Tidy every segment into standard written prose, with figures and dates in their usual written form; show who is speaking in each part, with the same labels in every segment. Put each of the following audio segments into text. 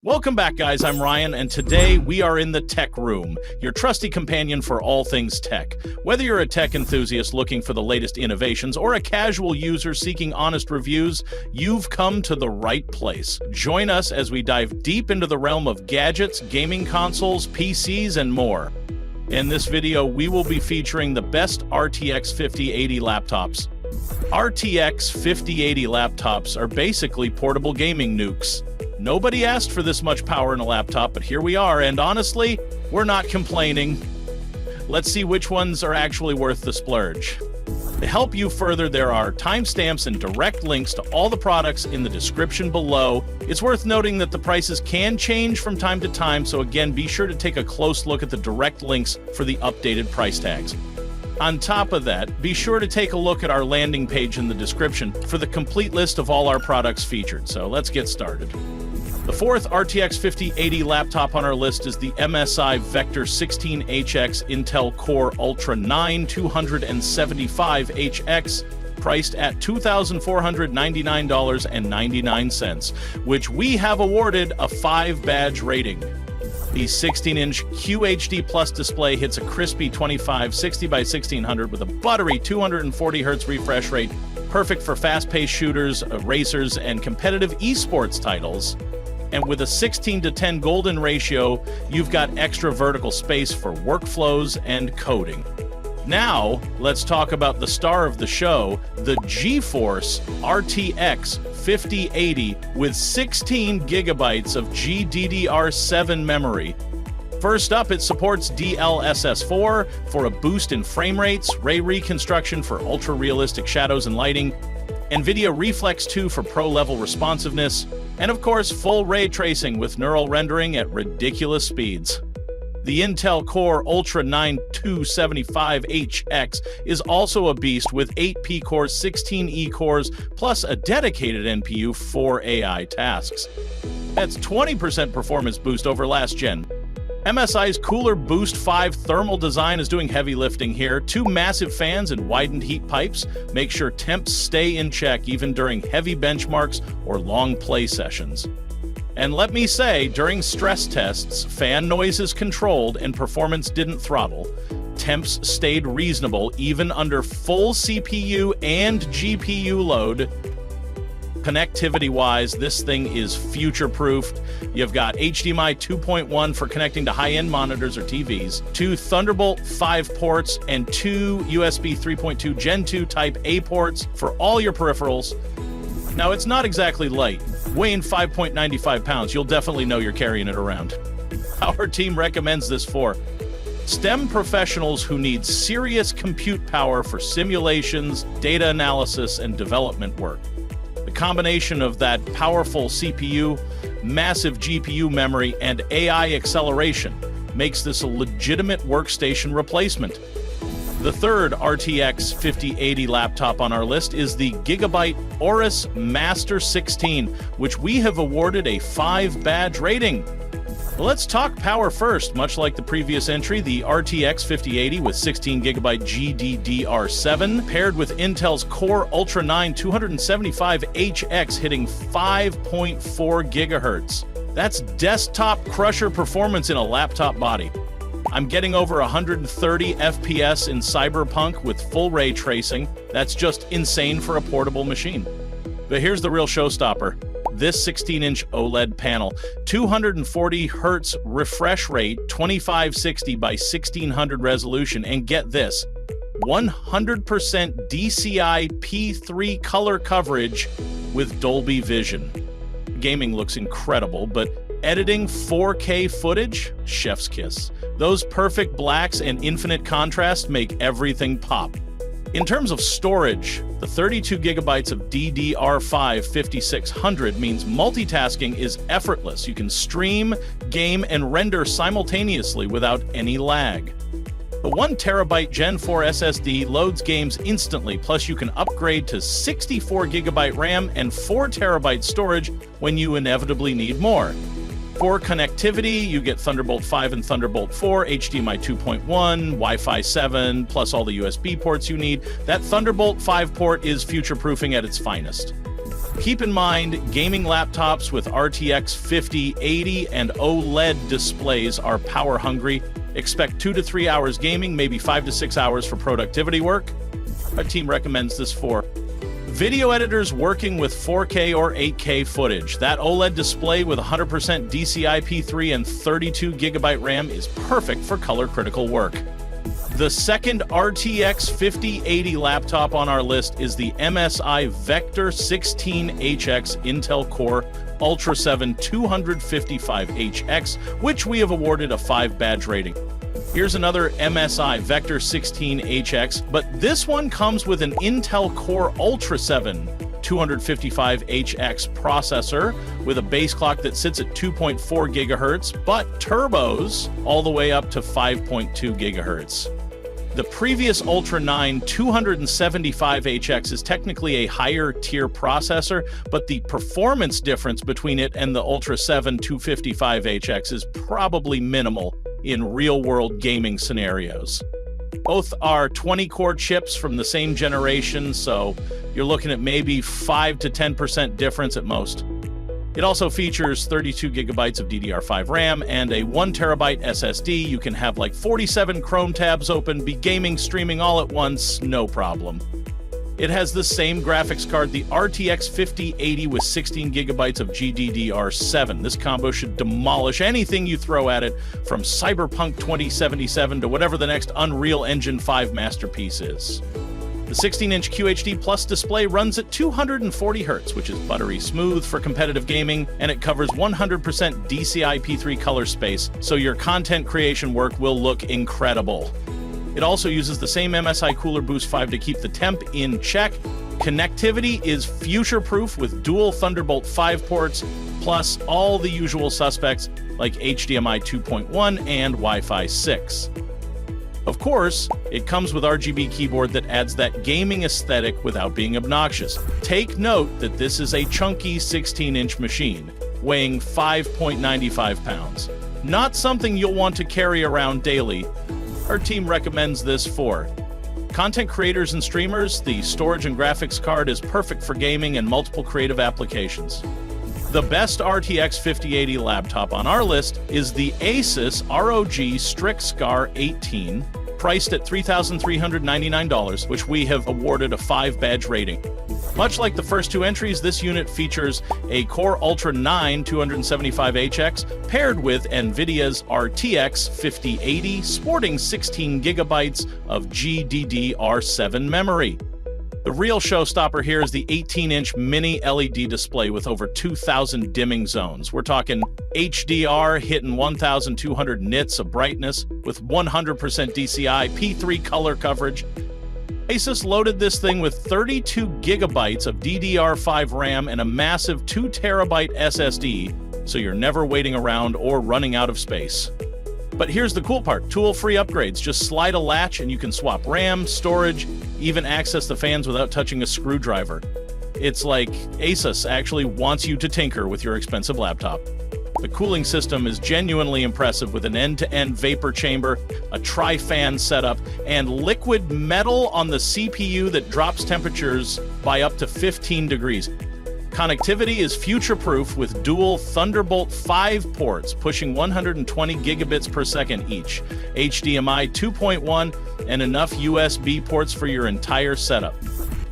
Speaker 1: Welcome back, guys. I'm Ryan, and today we are in the tech room, your trusty companion for all things tech. Whether you're a tech enthusiast looking for the latest innovations or a casual user seeking honest reviews, you've come to the right place. Join us as we dive deep into the realm of gadgets, gaming consoles, PCs, and more. In this video, we will be featuring the best RTX 5080 laptops. RTX 5080 laptops are basically portable gaming nukes. Nobody asked for this much power in a laptop, but here we are, and honestly, we're not complaining. Let's see which ones are actually worth the splurge. To help you further, there are timestamps and direct links to all the products in the description below. It's worth noting that the prices can change from time to time, so again, be sure to take a close look at the direct links for the updated price tags. On top of that, be sure to take a look at our landing page in the description for the complete list of all our products featured. So let's get started. The fourth RTX 5080 laptop on our list is the MSI Vector 16HX Intel Core Ultra 9 275HX, priced at $2,499.99, which we have awarded a 5-badge rating. The 16-inch QHD Plus display hits a crispy 2560 by 1600 with a buttery 240 Hz refresh rate, perfect for fast-paced shooters, racers, and competitive esports titles. And with a 16:10 golden ratio, you've got extra vertical space for workflows and coding. Now, let's talk about the star of the show, the GeForce RTX 5080 with 16 gigabytes of GDDR7 memory. First up, it supports DLSS4 for a boost in frame rates, ray reconstruction for ultra-realistic shadows and lighting, NVIDIA Reflex 2 for pro-level responsiveness, and of course, full ray tracing with neural rendering at ridiculous speeds. The Intel Core Ultra 9 275HX is also a beast with 8 P-cores, 16 E-cores, plus a dedicated NPU for AI tasks. That's 20% performance boost over last gen. MSI's Cooler Boost 5 thermal design is doing heavy lifting here. 2 massive fans and widened heat pipes make sure temps stay in check even during heavy benchmarks or long play sessions. And let me say, during stress tests, fan noise is controlled and performance didn't throttle. Temps stayed reasonable even under full CPU and GPU load. Connectivity-wise, this thing is future-proofed. You've got HDMI 2.1 for connecting to high-end monitors or TVs, 2 Thunderbolt 5 ports, and 2 USB 3.2 Gen 2 Type A ports for all your peripherals. Now, it's not exactly light. Weighing 5.95 pounds, you'll definitely know you're carrying it around. Our team recommends this for STEM professionals who need serious compute power for simulations, data analysis, and development work. The combination of that powerful CPU, massive GPU memory, and AI acceleration makes this a legitimate workstation replacement. The third RTX 5080 laptop on our list is the Gigabyte AORUS Master 16, which we have awarded a 5-badge rating. Let's talk power first. Much like the previous entry, the RTX 5080 with 16GB GDDR7 paired with Intel's Core Ultra 9 275HX hitting 5.4 GHz. That's desktop crusher performance in a laptop body. I'm getting over 130 FPS in Cyberpunk with full ray tracing. That's just insane for a portable machine. But here's the real showstopper. This 16-inch OLED panel, 240 Hz refresh rate, 2560 by 1600 resolution, and get this, 100% DCI P3 color coverage with Dolby Vision. Gaming looks incredible, but editing 4K footage? Chef's kiss. Those perfect blacks and infinite contrast make everything pop. In terms of storage, the 32 gigabytes of DDR5 5600 means multitasking is effortless. You can stream, game, and render simultaneously without any lag. The 1 terabyte Gen 4 SSD loads games instantly, plus you can upgrade to 64 gigabyte RAM and 4 terabyte storage when you inevitably need more. For connectivity, you get Thunderbolt 5 and Thunderbolt 4, HDMI 2.1, Wi-Fi 7, plus all the USB ports you need. That Thunderbolt 5 port is future-proofing at its finest. Keep in mind, gaming laptops with RTX 5080 and OLED displays are power hungry. Expect 2 to 3 hours gaming, maybe 5 to 6 hours for productivity work. Our team recommends this for video editors working with 4K or 8K footage. That OLED display with 100% DCI-P3 and 32 GB RAM is perfect for color-critical work. The second RTX 5080 laptop on our list is the MSI Vector 16HX Intel Core Ultra 7 255HX, which we have awarded a 5 badge rating. Here's another MSI Vector 16HX, but this one comes with an Intel Core Ultra 7 255HX processor with a base clock that sits at 2.4 gigahertz, but turbos all the way up to 5.2 gigahertz. The previous Ultra 9 275HX is technically a higher tier processor, but the performance difference between it and the Ultra 7 255HX is probably minimal in real-world gaming scenarios. Both are 20-core chips from the same generation, so you're looking at maybe 5 to 10% difference at most. It also features 32 gigabytes of DDR5 RAM and a 1 terabyte SSD. You can have like 47 Chrome tabs open, be gaming, streaming all at once, no problem. It has the same graphics card, the RTX 5080 with 16 gigabytes of GDDR7. This combo should demolish anything you throw at it, from Cyberpunk 2077 to whatever the next Unreal Engine 5 masterpiece is. The 16-inch QHD Plus display runs at 240 Hz, which is buttery smooth for competitive gaming, and it covers 100% DCI-P3 color space, so your content creation work will look incredible. It also uses the same MSI Cooler Boost 5 to keep the temp in check. Connectivity is future-proof with dual Thunderbolt 5 ports, plus all the usual suspects like HDMI 2.1 and Wi-Fi 6. Of course, it comes with RGB keyboard that adds that gaming aesthetic without being obnoxious. Take note that this is a chunky 16-inch machine, weighing 5.95 pounds. Not something you'll want to carry around daily. Our team recommends this for content creators and streamers. The storage and graphics card is perfect for gaming and multiple creative applications. The best RTX 5080 laptop on our list is the ASUS ROG Strix 18, priced at $3,399, which we have awarded a 5 badge rating. Much like the first two entries, this unit features a Core Ultra 9 275HX paired with NVIDIA's RTX 5080, sporting 16 gigabytes of GDDR7 memory. The real showstopper here is the 18-inch mini LED display with over 2,000 dimming zones. We're talking HDR hitting 1,200 nits of brightness with 100% DCI, P3 color coverage. ASUS loaded this thing with 32 gigabytes of DDR5 RAM and a massive 2 terabyte SSD, so you're never waiting around or running out of space. But here's the cool part, tool-free upgrades. Just slide a latch and you can swap RAM, storage, even access the fans without touching a screwdriver. It's like ASUS actually wants you to tinker with your expensive laptop. The cooling system is genuinely impressive with an end-to-end vapor chamber, a tri-fan setup, and liquid metal on the CPU that drops temperatures by up to 15 degrees. Connectivity is future-proof with dual Thunderbolt 5 ports pushing 120 gigabits per second each, HDMI 2.1, and enough USB ports for your entire setup.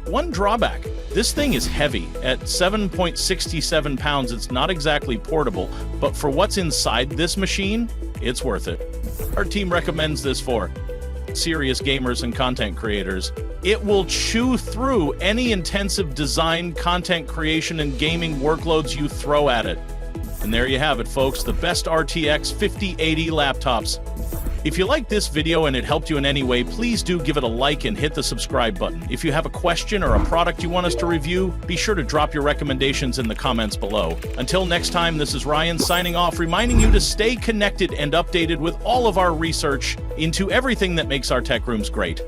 Speaker 1: One drawback, this thing is heavy. At 7.67 pounds, it's not exactly portable, but for what's inside this machine, it's worth it. Our team recommends this for serious gamers and content creators. It will chew through any intensive design, content creation, and gaming workloads you throw at it. And there you have it, folks, the best RTX 5080 laptops. If you liked this video and it helped you in any way, please do give it a like and hit the subscribe button. If you have a question or a product you want us to review, be sure to drop your recommendations in the comments below. Until next time, this is Ryan signing off, reminding you to stay connected and updated with all of our research into everything that makes our tech rooms great.